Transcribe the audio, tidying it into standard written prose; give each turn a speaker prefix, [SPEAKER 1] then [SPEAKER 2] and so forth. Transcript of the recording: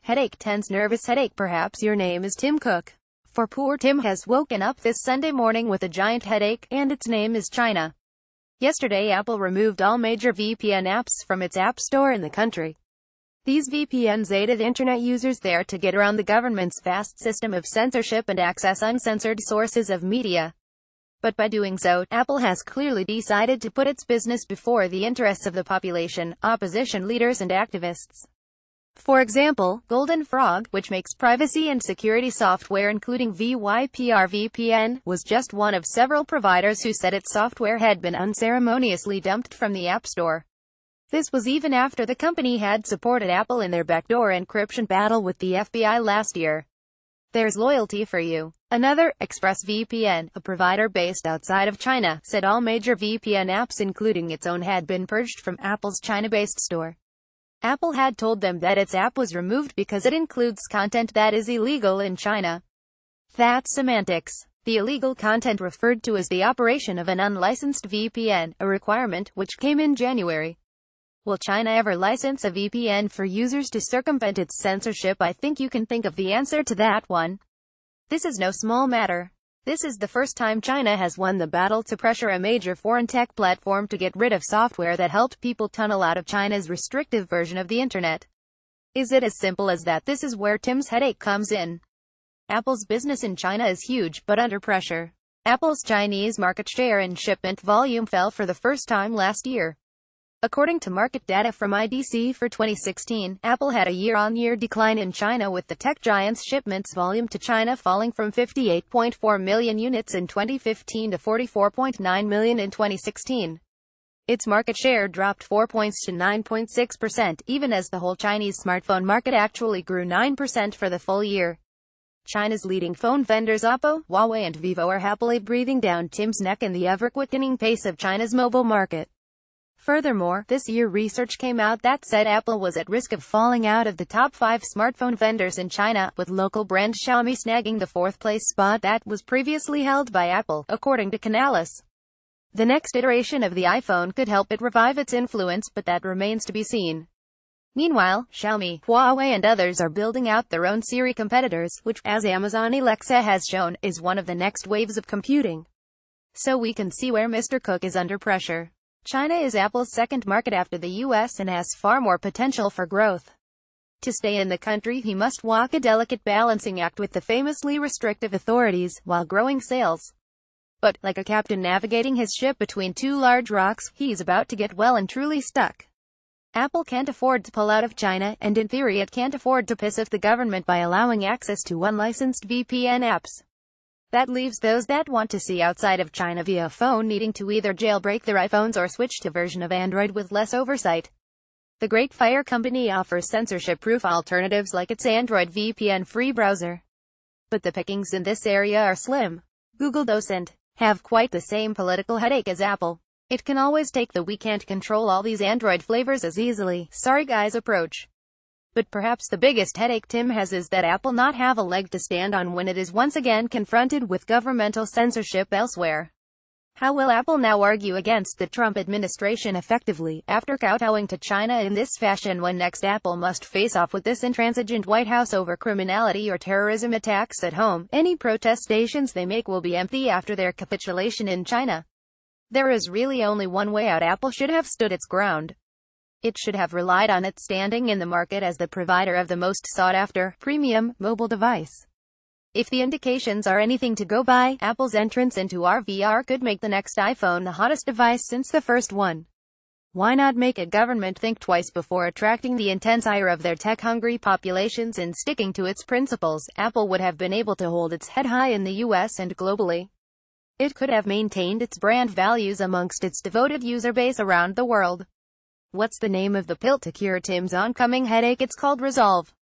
[SPEAKER 1] Headache, tense, nervous headache. Perhaps your name is Tim Cook. For poor Tim has woken up this Sunday morning with a giant headache, and its name is China. Yesterday, Apple removed all major VPN apps from its App Store in the country. These VPNs aided internet users there to get around the government's vast system of censorship and access uncensored sources of media. But by doing so, Apple has clearly decided to put its business before the interests of the population, opposition leaders and activists. For example, Golden Frog, which makes privacy and security software including VYPR VPN, was just one of several providers who said its software had been unceremoniously dumped from the App Store. This was even after the company had supported Apple in their backdoor encryption battle with the FBI last year. There's loyalty for you. Another, ExpressVPN, a provider based outside of China, said all major VPN apps including its own had been purged from Apple's China-based store. Apple had told them that its app was removed because it includes content that is illegal in China. That's semantics. The illegal content referred to as the operation of an unlicensed VPN, a requirement which came in January. Will China ever license a VPN for users to circumvent its censorship? I think you can think of the answer to that one. This is no small matter. This is the first time China has won the battle to pressure a major foreign tech platform to get rid of software that helped people tunnel out of China's restrictive version of the internet. Is it as simple as that? This is where Tim's headache comes in. Apple's business in China is huge, but under pressure. Apple's Chinese market share and shipment volume fell for the first time last year. According to market data from IDC for 2016, Apple had a year-on-year decline in China, with the tech giant's shipments volume to China falling from 58.4 million units in 2015 to 44.9 million in 2016. Its market share dropped 4 points to 9.6%, even as the whole Chinese smartphone market actually grew 9% for the full year. China's leading phone vendors Oppo, Huawei and Vivo are happily breathing down Tim's neck in the ever-quickening pace of China's mobile market. Furthermore, this year research came out that said Apple was at risk of falling out of the top 5 smartphone vendors in China, with local brand Xiaomi snagging the 4th place spot that was previously held by Apple, according to Canalys. The next iteration of the iPhone could help it revive its influence, but that remains to be seen. Meanwhile, Xiaomi, Huawei and others are building out their own Siri competitors, which, as Amazon Alexa has shown, is one of the next waves of computing. So we can see where Mr. Cook is under pressure. China is Apple's second market after the US and has far more potential for growth. To stay in the country, he must walk a delicate balancing act with the famously restrictive authorities, while growing sales. But, like a captain navigating his ship between two large rocks, he's about to get well and truly stuck. Apple can't afford to pull out of China, and in theory it can't afford to piss off the government by allowing access to unlicensed VPN apps. That leaves those that want to see outside of China via phone needing to either jailbreak their iPhones or switch to a version of Android with less oversight. The Great Fire Company offers censorship-proof alternatives like its Android VPN-free browser. But the pickings in this area are slim. Google doesn't have quite the same political headache as Apple. It can always take the "we can't control all these Android flavors as easily, sorry guys" approach. But perhaps the biggest headache Tim has is that Apple not have a leg to stand on when it is once again confronted with governmental censorship elsewhere. How will Apple now argue against the Trump administration effectively, after kowtowing to China in this fashion, when next Apple must face off with this intransigent White House over criminality or terrorism attacks at home? Any protestations they make will be empty after their capitulation in China. There is really only one way out. Apple should have stood its ground. It should have relied on its standing in the market as the provider of the most sought-after, premium, mobile device. If the indications are anything to go by, Apple's entrance into VR could make the next iPhone the hottest device since the first one. Why not make a government think twice before attracting the intense ire of their tech-hungry populations? In sticking to its principles, Apple would have been able to hold its head high in the US and globally. It could have maintained its brand values amongst its devoted user base around the world. What's the name of the pill to cure Tim's oncoming headache? It's called Resolve.